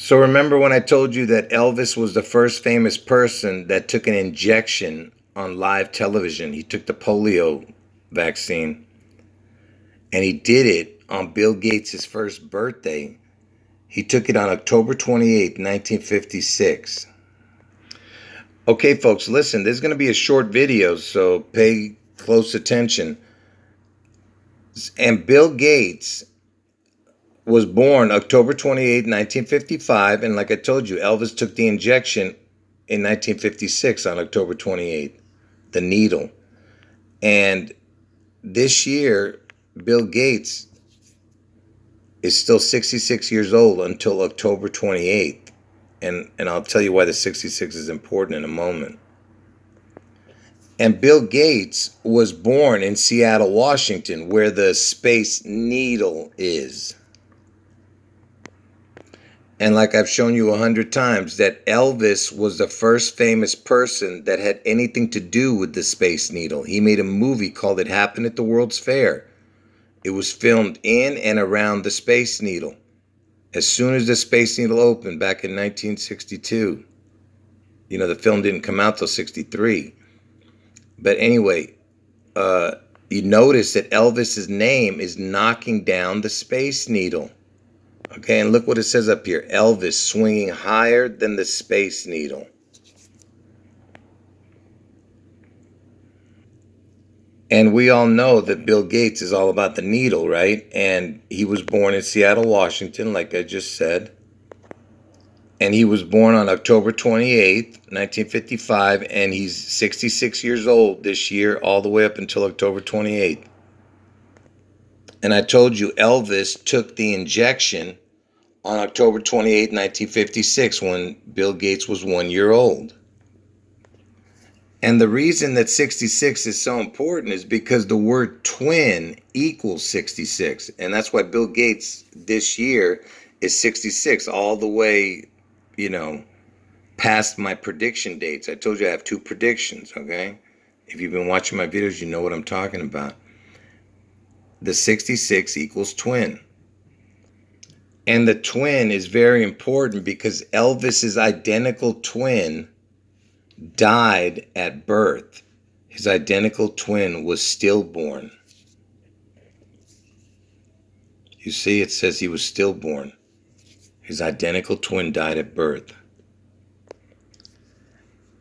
So remember when I told you that Elvis was the first famous person that took an injection on live television? He took the polio vaccine and he did it on Bill Gates' first birthday. He took it on October 28th, 1956. Okay, folks, listen, there's going to be a short video, so pay close attention. And Bill Gates was born October 28th, 1955. And like I told you, Elvis took the injection in 1956 on October 28th, the needle. And this year, Bill Gates is still 66 years old until October 28th. And I'll tell you why the 66 is important in a moment. And Bill Gates was born in Seattle, Washington, where the Space Needle is. And like I've shown you 100 times, that Elvis was the first famous person that had anything to do with the Space Needle. He made a movie called It Happened at the World's Fair. It was filmed in and around the Space Needle. As soon as the Space Needle opened back in 1962, the film didn't come out till 63. But anyway, you notice that Elvis's name is knocking down the Space Needle. Okay, and look what it says up here. Elvis swinging higher than the Space Needle. And we all know that Bill Gates is all about the needle, right? And he was born in Seattle, Washington, like I just said. And he was born on October 28th, 1955, and he's 66 years old this year, all the way up until October 28th. And I told you Elvis took the injection on October 28th, 1956, when Bill Gates was 1 year old. And the reason that 66 is so important is because the word twin equals 66. And that's why Bill Gates this year is 66, all the way, past my prediction dates. I told you I have 2 predictions, okay? If you've been watching my videos, you know what I'm talking about. The 66 equals twin. And the twin is very important because Elvis's identical twin died at birth. His identical twin was stillborn. You see, it says he was stillborn. His identical twin died at birth.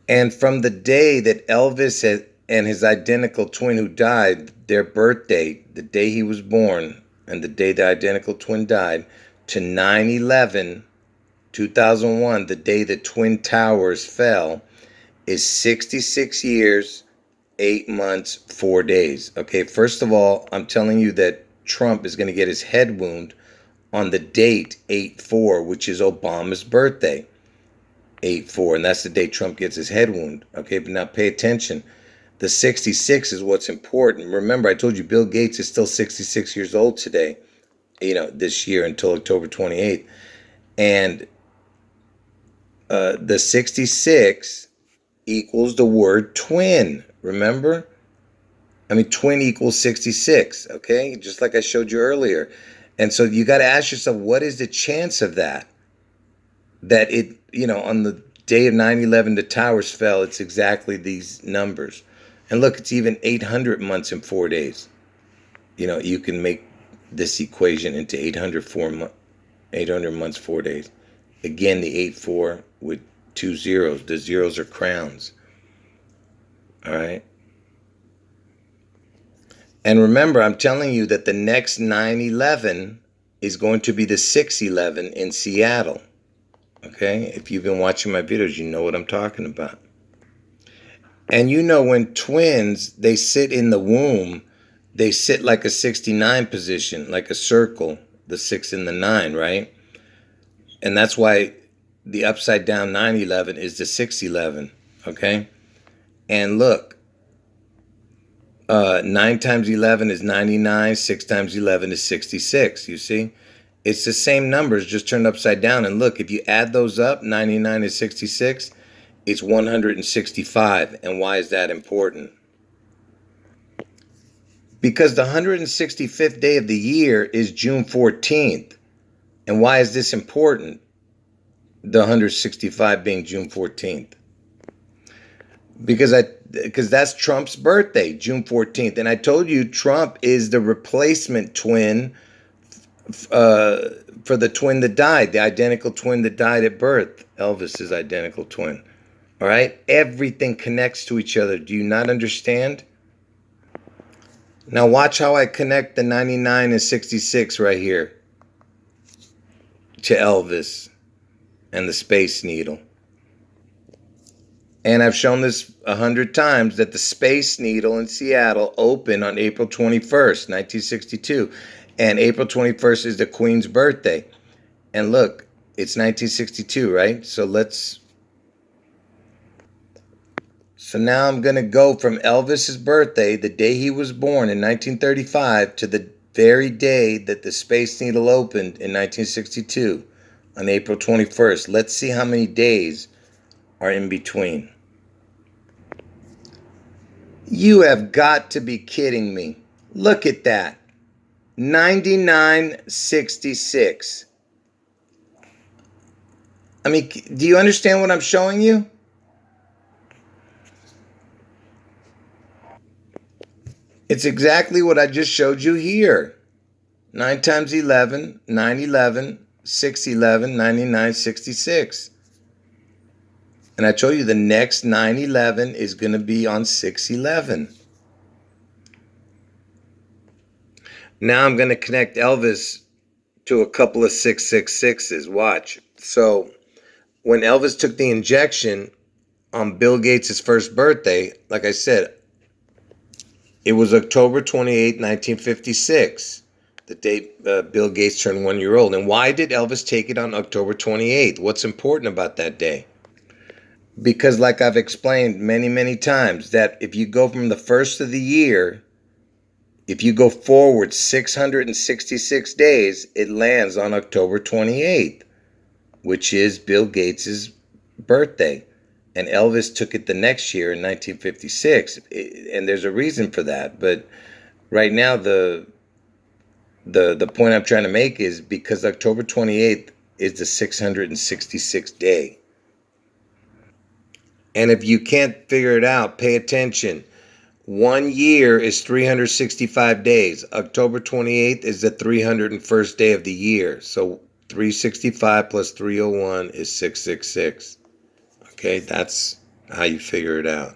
And from the day that Elvis and his identical twin who died, their birth date, the day he was born, and the day the identical twin died, to 9/11, 2001, the day the Twin Towers fell, is 66 years, 8 months, 4 days. Okay, first of all, I'm telling you that Trump is going to get his head wound on the date 8/4, which is Obama's birthday. 8/4, and that's the day Trump gets his head wound. Okay, but now pay attention. The 66 is what's important. Remember, I told you Bill Gates is still 66 years old today, this year until October 28th. And the 66 equals the word twin. Remember? Twin equals 66, okay? Just like I showed you earlier. And so you got to ask yourself, what is the chance of that? That it, on the day of 9/11, the towers fell, it's exactly these numbers. And look, it's even 800 months and 4 days. You can make this equation into 800 months, 4 days. Again, the 8/4 with 2 zeros. The zeros are crowns. All right. And remember, I'm telling you that the next 9/11 is going to be the 6/11 in Seattle. Okay? If you've been watching my videos, you know what I'm talking about. And when twins, they sit in the womb, they sit like a 69 position, like a circle, the 6 and the 9, right? And that's why the upside down 9/11 is the 6/11, okay? And look, 9 times 11 is 99, 6 times 11 is 66, you see? It's the same numbers, just turned upside down. And look, if you add those up, 99 is 66, it's 165. And why is that important? Because the 165th day of the year is June 14th. And why is this important? the 165 being June 14th. Because that's Trump's birthday, June 14th. And I told you Trump is the replacement twin uh, for the twin that died, the identical twin that died at birth, Elvis's identical twin. All right? Everything connects to each other. Do you not understand? Now watch how I connect the 99 and 66 right here to Elvis and the Space Needle. And I've shown this 100 times that the Space Needle in Seattle opened on April 21st, 1962. And April 21st is the Queen's birthday. And look, it's 1962, right? So now I'm going to go from Elvis's birthday, the day he was born in 1935, to the very day that the Space Needle opened in 1962 on April 21st. Let's see how many days are in between. You have got to be kidding me. Look at that. 9966. I mean, do you understand what I'm showing you? It's exactly what I just showed you here. 9 times 11, 911, 611, 9966. And I told you the next 911 is going to be on 611. Now I'm going to connect Elvis to a couple of 666s. Watch. So when Elvis took the injection on Bill Gates' first birthday, like I said, it was October 28, 1956, the day Bill Gates turned 1 year old. And why did Elvis take it on October 28th? What's important about that day? Because like I've explained many, many times, that if you go from the first of the year, if you go forward 666 days, it lands on October 28th, which is Bill Gates' birthday. And Elvis took it the next year in 1956. And there's a reason for that. But right now, the point I'm trying to make is because October 28th is the 666th day. And if you can't figure it out, pay attention. 1 year is 365 days. October 28th is the 301st day of the year. So 365 plus 301 is 666. Okay, that's how you figure it out.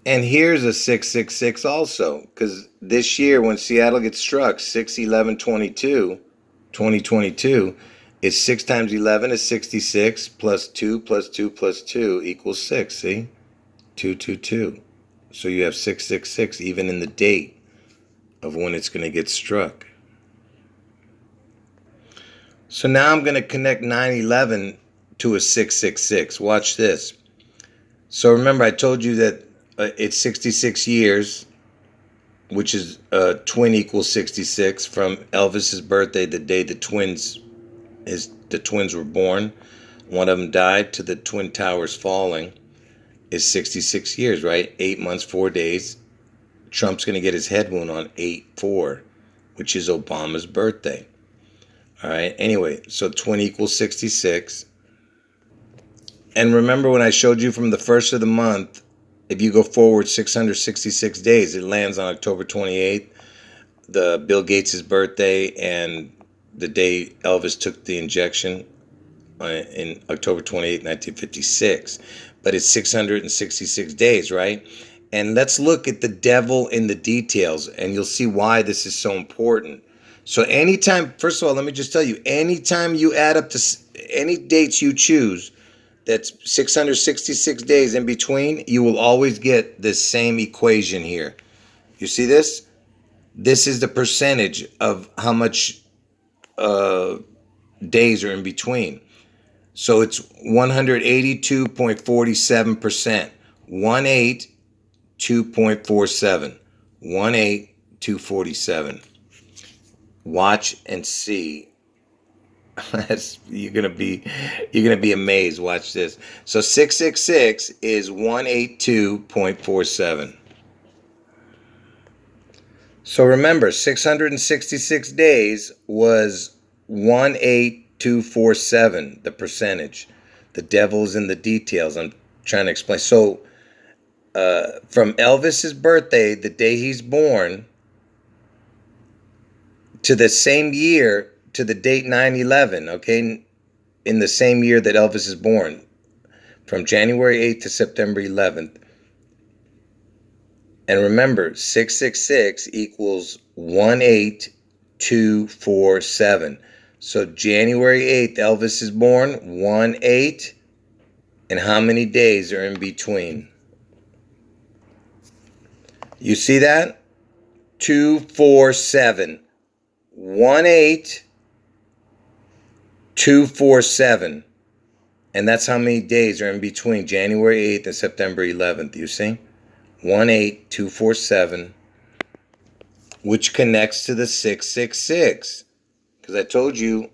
And here's a 666 also, because this year when Seattle gets struck, 6/11/22, 2022, is 6 times 11 is 66, plus 2 plus 2 plus 2 equals 6, see? 222. So you have 666 even in the date of when it's going to get struck. So now I'm going to connect 9/11 to a 666. Watch this. So remember I told you that it's 66 years, which is twin equals 66 from Elvis's birthday, the day the twins were born. One of them died, to the Twin Towers falling, is 66 years, right? 8 months, 4 days. Trump's going to get his head wound on 8/4, which is Obama's birthday. All right. Anyway, so twin equals 66. And remember when I showed you from the first of the month, if you go forward 666 days, it lands on October 28th, the Bill Gates' birthday, and the day Elvis took the injection in October 28th, 1956. But it's 666 days, right? And let's look at the devil in the details, and you'll see why this is so important. So anytime, first of all, let me just tell you, anytime you add up to any dates you choose, that's 666 days in between, you will always get this same equation here. You see this? This is the percentage of how much days are in between. So it's 182.47%. 182.47. 18247. Watch and see. You're gonna be amazed. Watch this. So 666 is 182.47. So remember, 666 days was 182.47. 18247, the percentage. The devil's in the details. I'm trying to explain. So, from Elvis's birthday, the day he's born, to the same year, to the date 9/11, okay? In the same year that Elvis is born, from January 8th to September 11th. And remember, 666 equals 18247. So January 8th, Elvis is born, 1/8. And how many days are in between? You see that? 247. 18247. And that's how many days are in between January 8th and September 11th, you see? 18247, which connects to the 666. Because I told you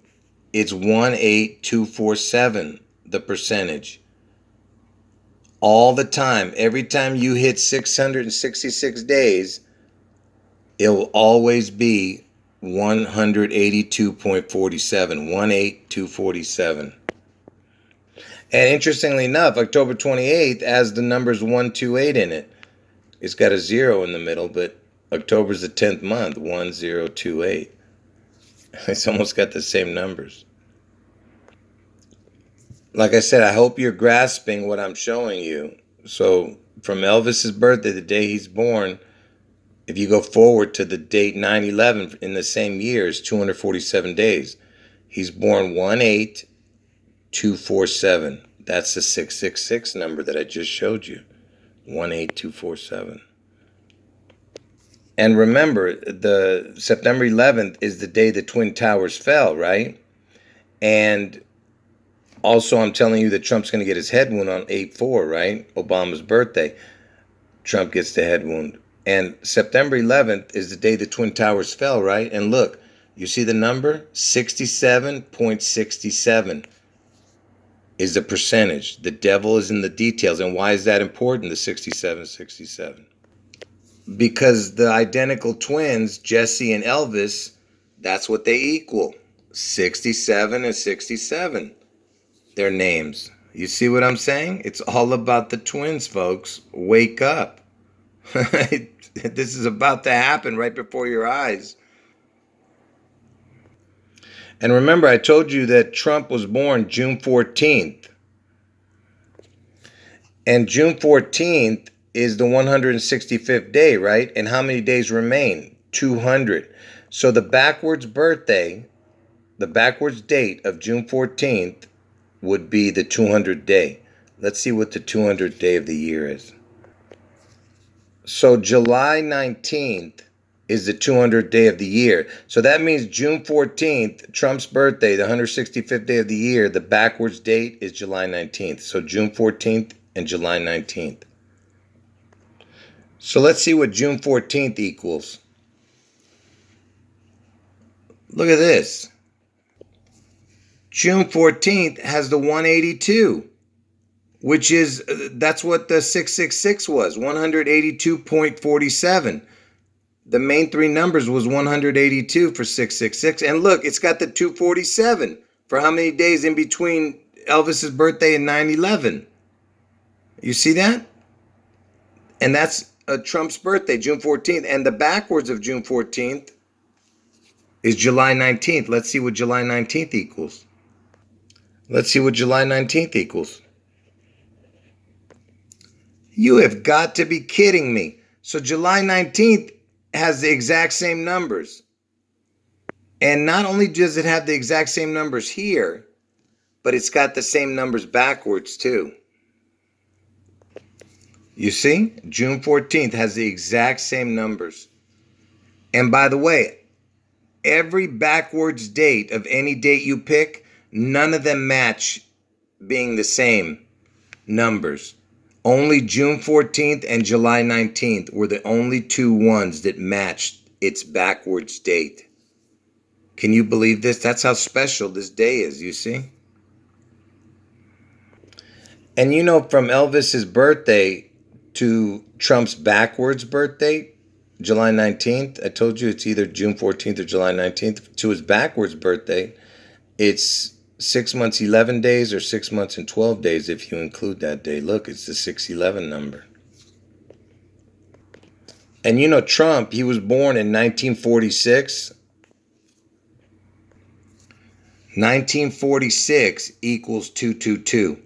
it's 18247, the percentage. All the time, every time you hit 666 days, it'll always be 182.47, 18247. And interestingly enough, October 28th has the numbers 128 in it. It's got a 0 in the middle, but October's the 10th month, 1028. It's almost got the same numbers. Like I said, I hope you're grasping what I'm showing you. So from Elvis's birthday, the day he's born, if you go forward to the date 9/11 in the same year, is 247 days. He's born 18247. That's the 666 number that I just showed you. 18247. And remember, the September 11th is the day the Twin Towers fell, right? And also, I'm telling you that Trump's going to get his head wound on 8/4, right? Obama's birthday. Trump gets the head wound. And September 11th is the day the Twin Towers fell, right? And look, you see the number? 67.67 is the percentage. The devil is in the details. And why is that important, the 67.67? Because the identical twins, Jesse and Elvis, that's what they equal. 67 and 67. Their names. You see what I'm saying? It's all about the twins, folks. Wake up. This is about to happen right before your eyes. And remember, I told you that Trump was born June 14th. And June 14th is the 165th day, right? And how many days remain? 200. So the backwards birthday, the backwards date of June 14th would be the 200th day. Let's see what the 200th day of the year is. So July 19th is the 200th day of the year. So that means June 14th, Trump's birthday, the 165th day of the year, the backwards date is July 19th. So June 14th and July 19th. So let's see what June 14th equals. Look at this. June 14th has the 182, which is, that's what the 666 was, 182.47. The main three numbers was 182 for 666. And look, it's got the 247 for how many days in between Elvis's birthday and 9/11. You see that? And that's Trump's birthday, June 14th. And the backwards of June 14th is July 19th. Let's see what July 19th equals. Let's see what July 19th equals. You have got to be kidding me. So July 19th has the exact same numbers. And not only does it have the exact same numbers here, but it's got the same numbers backwards too. You see? June 14th has the exact same numbers. And by the way, every backwards date of any date you pick, none of them match being the same numbers. Only June 14th and July 19th were the only two ones that matched its backwards date. Can you believe this? That's how special this day is, you see? And you know, from Elvis's birthday to Trump's backwards birthday, July 19th, I told you it's either June 14th or July 19th, to his backwards birthday, it's 6 months, 11 days, or 6 months and 12 days if you include that day. Look, it's the 611 number. And you know Trump, he was born in 1946. 1946 equals 222.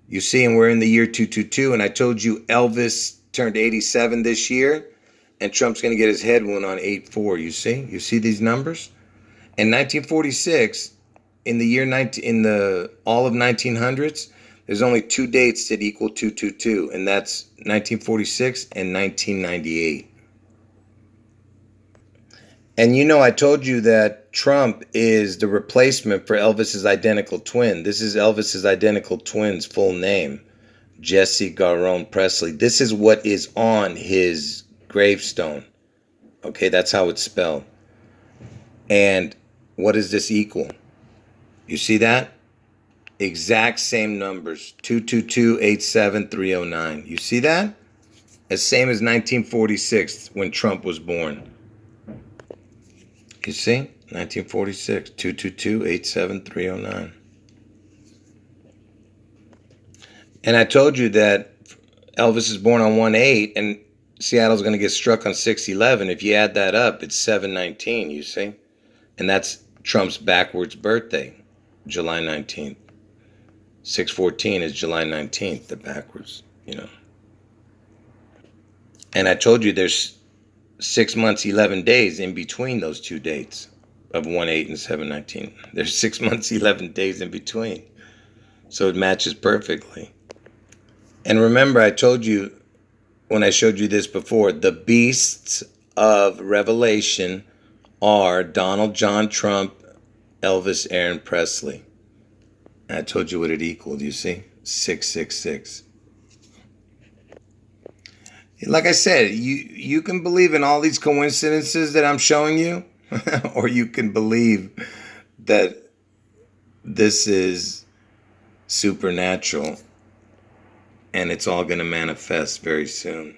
You see, and we're in the year 222, and I told you Elvis turned 87 this year, and Trump's going to get his head wound on 84. You see? You see these numbers? In 1946, in the year 19, in the all of 1900s, there's only two dates that equal 222, and that's 1946 and 1998. And you know, I told you that Trump is the replacement for Elvis's identical twin. This is Elvis's identical twin's full name, Jesse Garone Presley. This is what is on his gravestone. Okay, that's how it's spelled. And what does this equal? You see that? Exact same numbers, 222-87309. You see that? As same as 1946 when Trump was born. You see? 1946, 222-87309. And I told you that Elvis is born on 1/8 and Seattle's going to get struck on 6/11. If you add that up, it's 7/19, you see? And that's Trump's backwards birthday, July 19th. 6/14 is July 19th, the backwards, you know. And I told you there's 6 months, 11 days in between those two dates of 1/8 and 7/19. There's 6 months, 11 days in between. So it matches perfectly. And remember, I told you when I showed you this before, the beasts of Revelation are Donald John Trump, Elvis Aaron Presley. And I told you what it equaled, you see? 666. Like I said, you can believe in all these coincidences that I'm showing you, or you can believe that this is supernatural and it's all going to manifest very soon.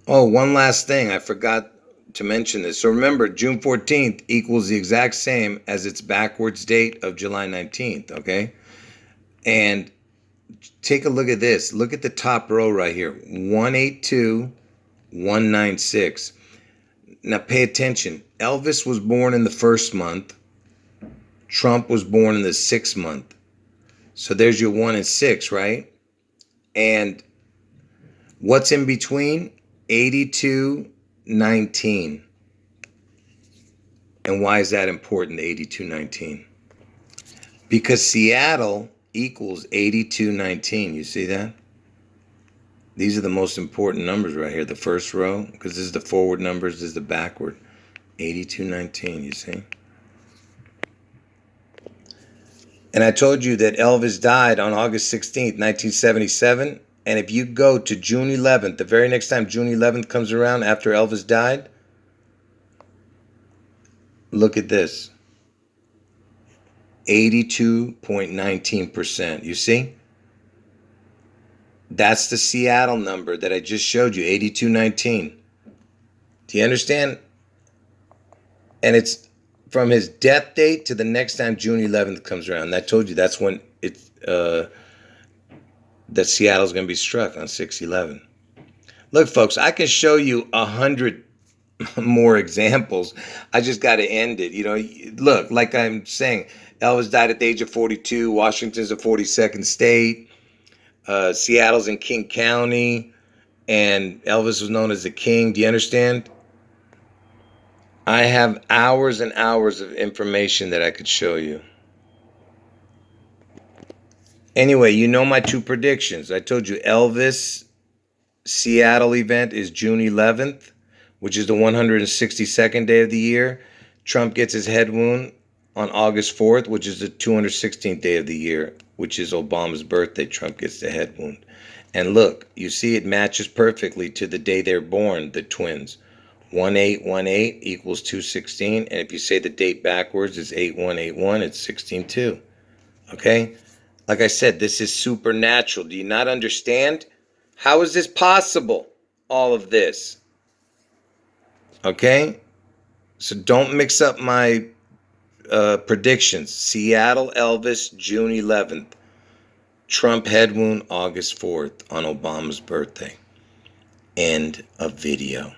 Oh, one last thing. I forgot to mention this. So remember, June 14th equals the exact same as its backwards date of July 19th, okay? And take a look at this. Look at the top row right here. 182-196. Now pay attention. Elvis was born in the first month. Trump was born in the 6th month. So there's your 1 and 6, right? And what's in between? 82-19. And why is that important, 82-19? Because Seattle equals 82-19. You see that? These are the most important numbers right here. The first row, because this is the forward numbers, this is the backward. 82-19, you see? And I told you that Elvis died on August 16th, 1977. And if you go to June 11th, the very next time June 11th comes around after Elvis died, look at this. 82.19%. You see? That's the Seattle number that I just showed you, 82-19. Do you understand? And it's from his death date to the next time June 11th comes around. And I told you that's when it's that Seattle's going to be struck on 6/11. Look, folks, I can show you 100 more examples. I just got to end it. You know, look, like I'm saying, Elvis died at the age of 42. Washington's the 42nd state. Seattle's in King County. And Elvis was known as the King. Do you understand? I have hours and hours of information that I could show you. Anyway, you know my two predictions. I told you Elvis Seattle event is June 11th, which is the 162nd day of the year. Trump gets his head wound on August 4th, which is the 216th day of the year, which is Obama's birthday. Trump gets the head wound. And look, you see it matches perfectly to the day they're born, the twins. 1818 equals 216. And if you say the date backwards, it's 8181. It's 162. Okay? Like I said, this is supernatural. Do you not understand? How is this possible? All of this. Okay? So don't mix up my predictions. Seattle Elvis, June 11th. Trump head wound, August 4th, on Obama's birthday. End of video.